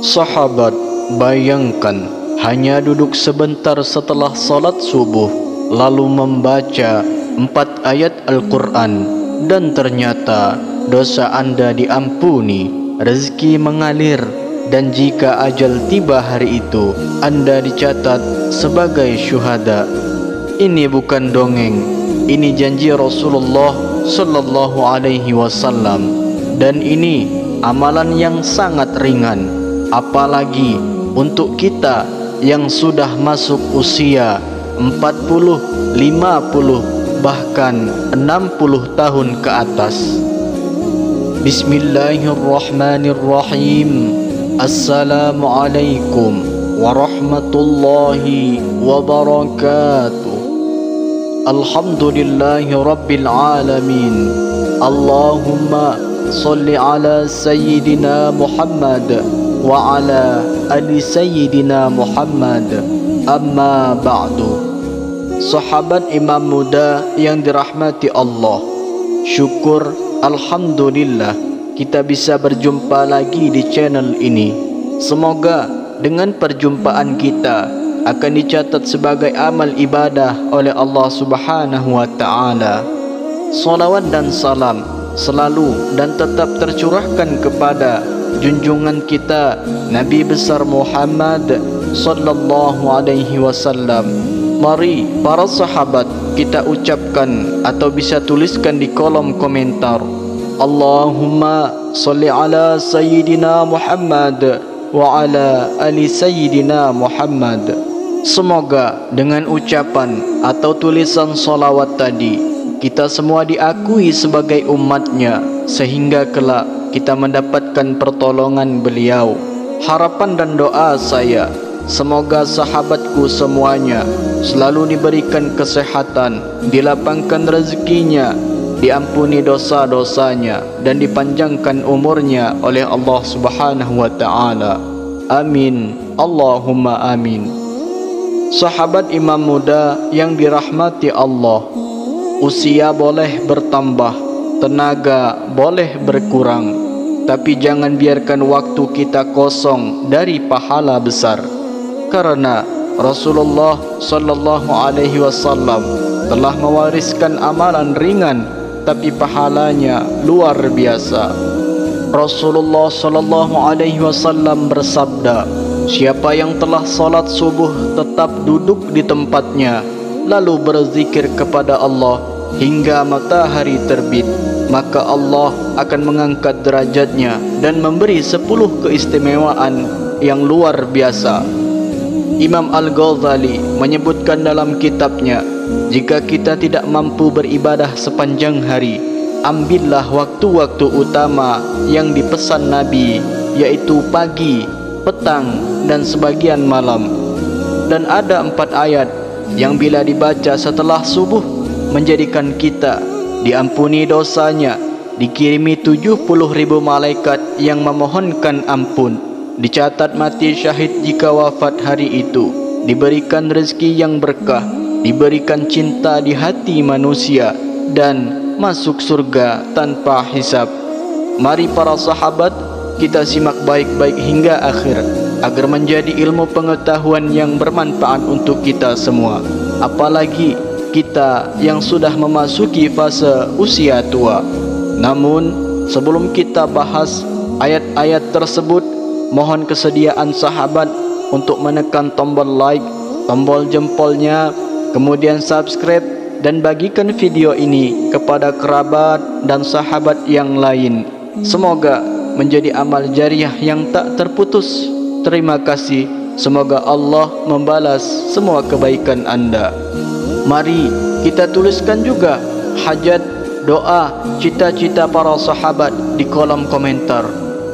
Sahabat, bayangkan hanya duduk sebentar setelah salat subuh lalu membaca 4 ayat Al-Quran dan ternyata dosa Anda diampuni, rezeki mengalir, dan jika ajal tiba hari itu Anda dicatat sebagai syuhada. Ini bukan dongeng, ini janji Rasulullah sallallahu alaihi wasallam, dan ini amalan yang sangat ringan, apalagi untuk kita yang sudah masuk usia 40, 50, bahkan 60 tahun ke atas. Bismillahirrahmanirrahim. Assalamualaikum warahmatullahi wabarakatuh. Alhamdulillahi rabbil alamin. Allahumma salli ala sayyidina Muhammad wa ala ali sayyidina Muhammad. Amma ba'du. Sahabat Imam Muda yang dirahmati Allah, syukur alhamdulillah kita bisa berjumpa lagi di channel ini. Semoga dengan perjumpaan kita akan dicatat sebagai amal ibadah oleh Allah Subhanahu wa taala. Salawat dan salam selalu dan tetap tercurahkan kepada junjungan kita Nabi besar Muhammad sallallahu alaihi wasallam. Mari para sahabat kita ucapkan atau bisa tuliskan di kolom komentar, Allahumma salli ala sayyidina Muhammad wa ala ali sayyidina Muhammad. Semoga dengan ucapan atau tulisan salawat tadi kita semua diakui sebagai umatnya, sehingga kelak kita mendapatkan pertolongan beliau. Harapan dan doa saya, semoga sahabatku semuanya selalu diberikan kesehatan, dilapangkan rezekinya, diampuni dosa-dosanya, dan dipanjangkan umurnya oleh Allah Subhanahu wa taala. Amin. Allahumma amin. Sahabat Imam Muda yang dirahmati Allah, usia boleh bertambah, tenaga boleh berkurang, tapi jangan biarkan waktu kita kosong dari pahala besar. Karena Rasulullah sallallahu alaihi wasallam telah mewariskan amalan ringan tapi pahalanya luar biasa. Rasulullah sallallahu alaihi wasallam bersabda, siapa yang telah salat subuh tetap duduk di tempatnya lalu berzikir kepada Allah hingga matahari terbit, maka Allah akan mengangkat derajatnya dan memberi 10 keistimewaan yang luar biasa. Imam Al-Ghazali menyebutkan dalam kitabnya, jika kita tidak mampu beribadah sepanjang hari, ambillah waktu-waktu utama yang dipesan Nabi, yaitu pagi, petang, dan sebagian malam. Dan ada 4 ayat yang bila dibaca setelah subuh menjadikan kita diampuni dosanya, dikirimi 70.000 malaikat yang memohonkan ampun, dicatat mati syahid jika wafat hari itu, diberikan rezeki yang berkah, diberikan cinta di hati manusia, dan masuk surga tanpa hisab. Mari para sahabat kita simak baik-baik hingga akhir agar menjadi ilmu pengetahuan yang bermanfaat untuk kita semua, apalagi kita yang sudah memasuki fase usia tua. Namun sebelum kita bahas ayat-ayat tersebut, mohon kesediaan sahabat untuk menekan tombol like, tombol jempolnya, kemudian subscribe, dan bagikan video ini kepada kerabat dan sahabat yang lain. Semoga menjadi amal jariah yang tak terputus. Terima kasih. Semoga Allah membalas semua kebaikan Anda. Mari kita tuliskan juga hajat, doa, cita-cita para sahabat di kolom komentar.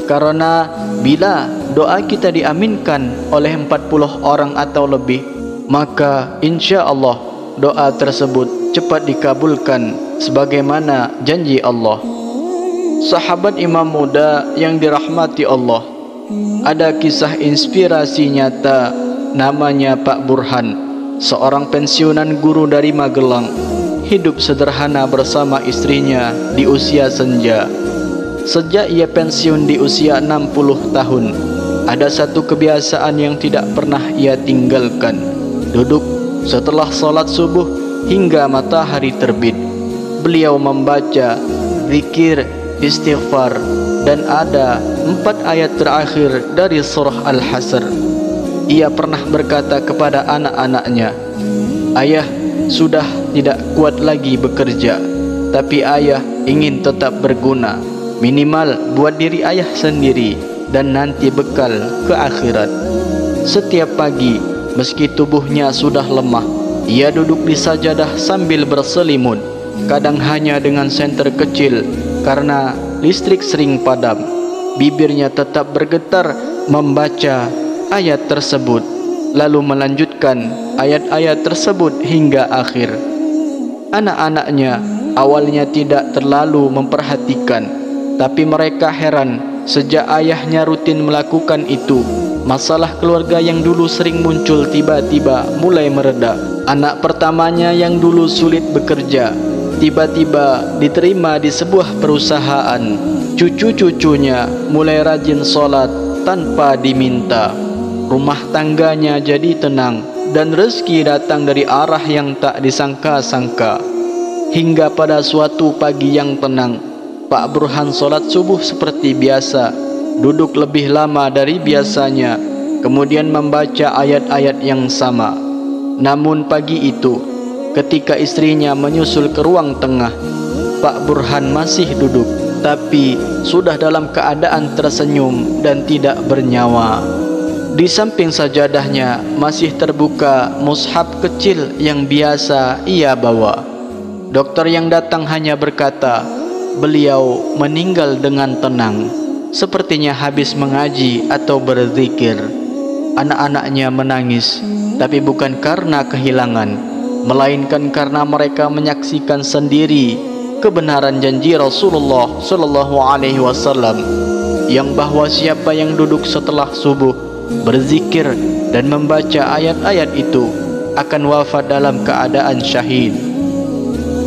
Karena bila doa kita diaminkan oleh 40 orang atau lebih, maka insya Allah doa tersebut cepat dikabulkan sebagaimana janji Allah. Sahabat Imam Muda yang dirahmati Allah, ada kisah inspirasi nyata namanya Pak Burhan, seorang pensiunan guru dari Magelang, hidup sederhana bersama istrinya di usia senja. Sejak ia pensiun di usia 60 tahun, ada satu kebiasaan yang tidak pernah ia tinggalkan. Duduk setelah solat subuh hingga matahari terbit. Beliau membaca zikir, istighfar, dan ada 4 ayat terakhir dari surah Al-Hasr. Ia pernah berkata kepada anak-anaknya, "Ayah sudah tidak kuat lagi bekerja, tapi ayah ingin tetap berguna, minimal buat diri ayah sendiri dan nanti bekal ke akhirat." Setiap pagi, meski tubuhnya sudah lemah, ia duduk di sajadah sambil berselimut, kadang hanya dengan senter kecil karena listrik sering padam. Bibirnya tetap bergetar membaca ayat tersebut, lalu melanjutkan ayat-ayat tersebut hingga akhir. Anak-anaknya awalnya tidak terlalu memperhatikan, tapi mereka heran sejak ayahnya rutin melakukan itu. Masalah keluarga yang dulu sering muncul tiba-tiba mulai mereda. Anak pertamanya yang dulu sulit bekerja tiba-tiba diterima di sebuah perusahaan. Cucu-cucunya mulai rajin sholat tanpa diminta. Rumah tangganya jadi tenang dan rezeki datang dari arah yang tak disangka-sangka. Hingga pada suatu pagi yang tenang, Pak Burhan sholat subuh seperti biasa, duduk lebih lama dari biasanya, kemudian membaca ayat-ayat yang sama. Namun pagi itu, ketika istrinya menyusul ke ruang tengah, Pak Burhan masih duduk, tapi sudah dalam keadaan tersenyum dan tidak bernyawa. Di samping sajadahnya masih terbuka mushaf kecil yang biasa ia bawa. Dokter yang datang hanya berkata, beliau meninggal dengan tenang, sepertinya habis mengaji atau berzikir. Anak-anaknya menangis, tapi bukan karena kehilangan, melainkan karena mereka menyaksikan sendiri kebenaran janji Rasulullah sallallahu alaihi wasallam yang bahwa siapa yang duduk setelah subuh berzikir dan membaca ayat-ayat itu akan wafat dalam keadaan syahid.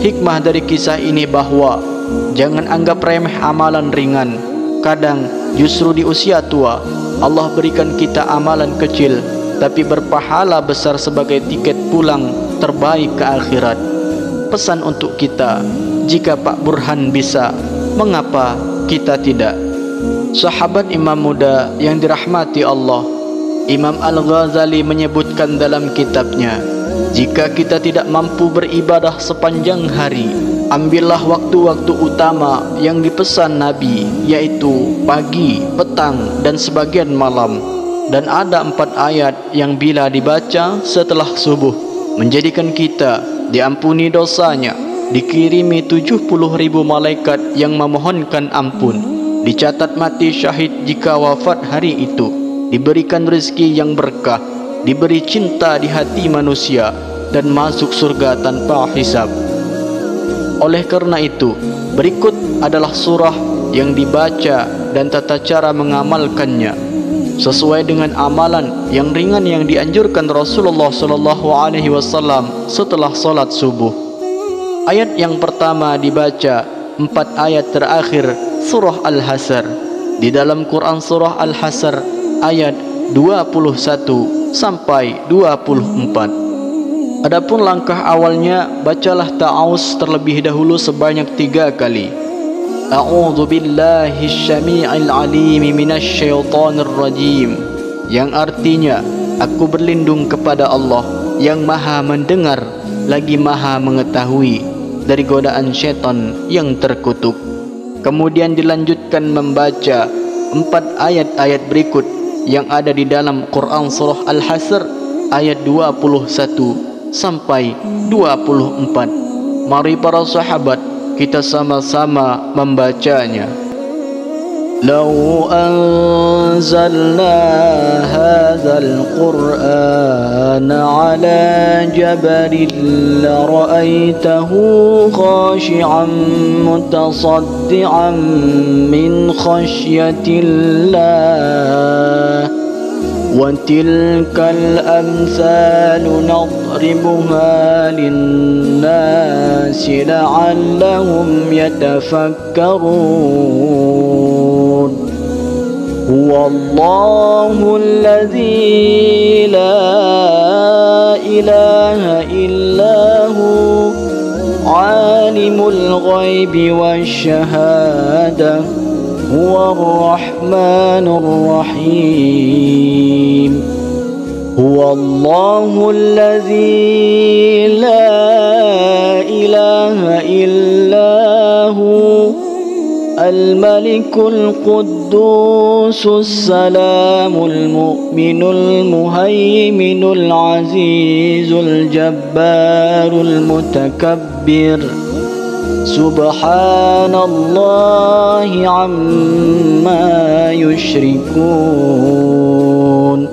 Hikmah dari kisah ini bahwa jangan anggap remeh amalan ringan. Kadang justru di usia tua Allah berikan kita amalan kecil tapi berpahala besar sebagai tiket pulang terbaik ke akhirat. Pesan untuk kita, jika Pak Burhan bisa, mengapa kita tidak? Sahabat imam muda yang dirahmati Allah, Imam Al-Ghazali menyebutkan dalam kitabnya, jika kita tidak mampu beribadah sepanjang hari, ambillah waktu-waktu utama yang dipesan Nabi, yaitu pagi, petang, dan sebagian malam. Dan ada 4 ayat yang bila dibaca setelah subuh, menjadikan kita diampuni dosanya, dikirimi 70.000 malaikat yang memohonkan ampun, dicatat mati syahid jika wafat hari itu, diberikan rezeki yang berkah, diberi cinta di hati manusia, dan masuk surga tanpa hisab. Oleh karena itu, berikut adalah surah yang dibaca dan tata cara mengamalkannya sesuai dengan amalan yang ringan yang dianjurkan Rasulullah sallallahu alaihi wasallam setelah salat subuh. Ayat yang pertama dibaca 4 ayat terakhir surah Al-Hasr. Di dalam Quran surah Al-Hasr ayat 21 sampai 24. Adapun langkah awalnya, bacalah ta'awuz terlebih dahulu sebanyak 3 kali. A'udzu billahi syami'il 'alim minasy syaithanir rajim, yang artinya aku berlindung kepada Allah yang Maha mendengar lagi Maha mengetahui dari godaan syaitan yang terkutuk. Kemudian dilanjutkan membaca 4 ayat-ayat berikut yang ada di dalam Quran surah Al-Hasr ayat 21 sampai 24. Mari para sahabat kita sama-sama membacanya. Lau anzalna hadzal Qur'ana 'ala jabalin la ra'aitahu khashi'an mutasaddian min khashyatillah. وَتِلْكَ الْأَمْثَالُ نَضْرِبُهَا لِلنَّاسِ لَعَلَّهُمْ يَتَفَكَّرُونَ. Huwallahul ladzi la ilaha illahu alimul ghaibi wasyahada huwar rahmanur rahim. Huwallahul ladzi la ilaha illahu al-malikul quddusus salamul mu'minul muhaiminul azizul jabbarul mutakabbir. Subhanallahi amma yushrikun.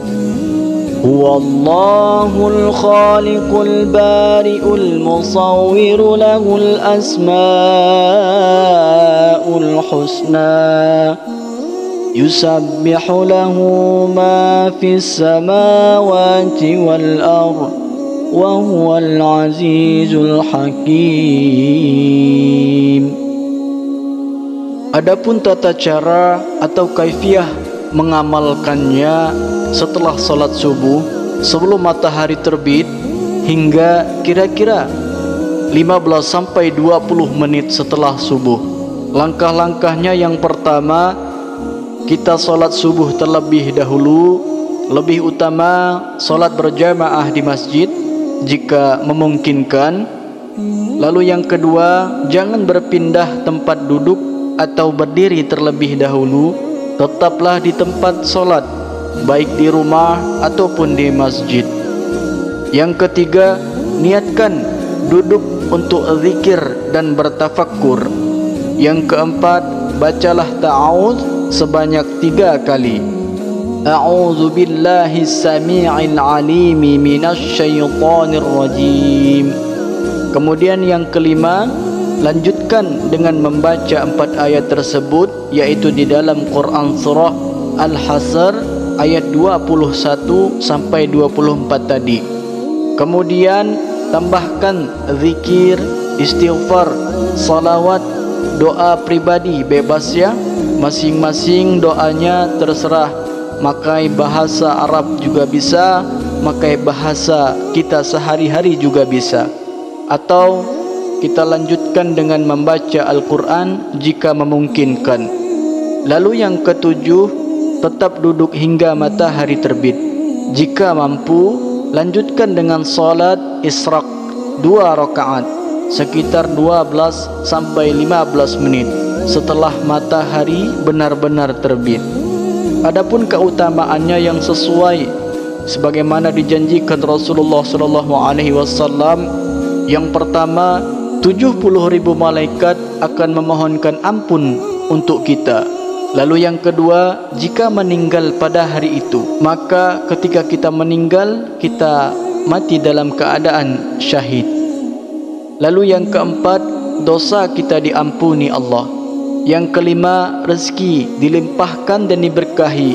Huwallahul khaliqul bari'ul musawwiru lahul asma'ul husna. Yusabbihu lahu ma fis samawati wal ardh wa huwal azizul hakim. Adapun tata cara atau kaifiah mengamalkannya setelah salat subuh sebelum matahari terbit hingga kira-kira 15 sampai 20 menit setelah subuh. Langkah-langkahnya yang pertama, kita salat subuh terlebih dahulu, lebih utama salat berjamaah di masjid jika memungkinkan. Lalu yang kedua, jangan berpindah tempat duduk atau berdiri terlebih dahulu, tetaplah di tempat salat, baik di rumah ataupun di masjid. Yang ketiga, niatkan duduk untuk zikir dan bertafakkur. Yang keempat, bacalah ta'awudz sebanyak 3 kali. A'udzu billahi samii'il 'alimi minasy syaithanir rajim. Kemudian yang kelima, lanjutkan dengan membaca 4 ayat tersebut, yaitu di dalam Quran surah Al-Hasr ayat 21 sampai 24 tadi. Kemudian tambahkan zikir, istighfar, salawat, doa pribadi bebas ya. Masing-masing doanya terserah. Makai bahasa Arab juga bisa, makai bahasa kita sehari-hari juga bisa. Atau kita lanjutkan dengan membaca Al-Quran jika memungkinkan. Lalu yang ketujuh, tetap duduk hingga matahari terbit. Jika mampu, lanjutkan dengan salat isyraq 2 rakaat sekitar 12 sampai 15 menit setelah matahari benar-benar terbit. Adapun keutamaannya yang sesuai sebagaimana dijanjikan Rasulullah SAW, yang pertama, 70.000 malaikat akan memohonkan ampun untuk kita. Lalu yang kedua, jika meninggal pada hari itu, maka ketika kita meninggal, kita mati dalam keadaan syahid. Lalu yang keempat, dosa kita diampuni Allah. Yang kelima, rezeki dilimpahkan dan diberkahi.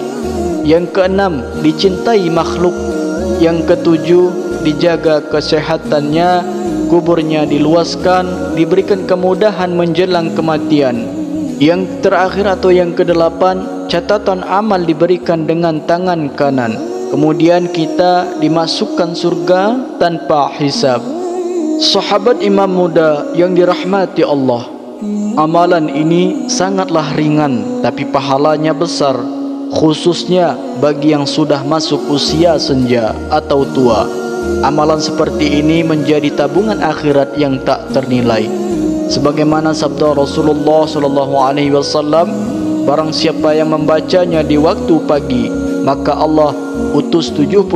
Yang keenam, dicintai makhluk. Yang ketujuh, dijaga kesehatannya, kuburnya diluaskan, diberikan kemudahan menjelang kematian. Yang terakhir atau yang kedelapan, catatan amal diberikan dengan tangan kanan. Kemudian kita dimasukkan surga tanpa hisab. Sahabat imam muda yang dirahmati Allah, amalan ini sangatlah ringan tapi pahalanya besar, khususnya bagi yang sudah masuk usia senja atau tua. Amalan seperti ini menjadi tabungan akhirat yang tak ternilai. Sebagaimana sabda Rasulullah SAW, barang siapa yang membacanya di waktu pagi, maka Allah utus 70.000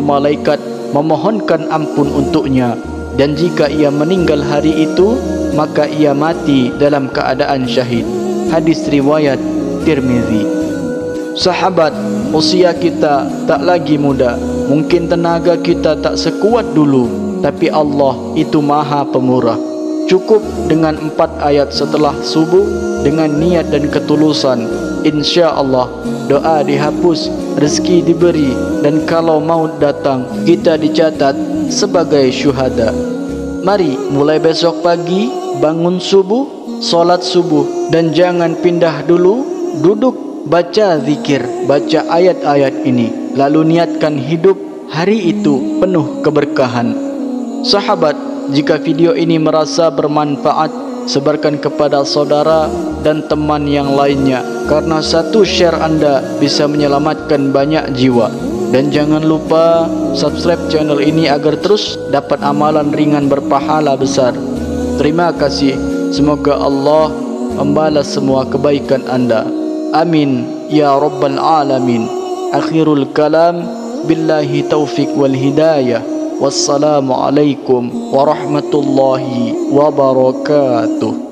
malaikat memohonkan ampun untuknya. Dan jika ia meninggal hari itu, maka ia mati dalam keadaan syahid. Hadis riwayat Tirmizi. Sahabat, usia kita tak lagi muda. Mungkin tenaga kita tak sekuat dulu, tapi Allah itu Maha Pemurah. Cukup dengan 4 ayat setelah subuh dengan niat dan ketulusan, insya Allah doa dihapus, rezeki diberi, dan kalau maut datang kita dicatat sebagai syuhada. Mari mulai besok pagi bangun subuh, solat subuh, dan jangan pindah dulu, duduk baca zikir, baca ayat-ayat ini, lalu niatkan hidup hari itu penuh keberkahan. Sahabat, jika video ini merasa bermanfaat, sebarkan kepada saudara dan teman yang lainnya, karena satu share Anda bisa menyelamatkan banyak jiwa. Dan jangan lupa subscribe channel ini agar terus dapat amalan ringan berpahala besar. Terima kasih. Semoga Allah membalas semua kebaikan Anda. Amin ya rabbal alamin. Akhirul kalam, billahi taufik wal hidayah. Wassalamualaikum warahmatullahi wabarakatuh.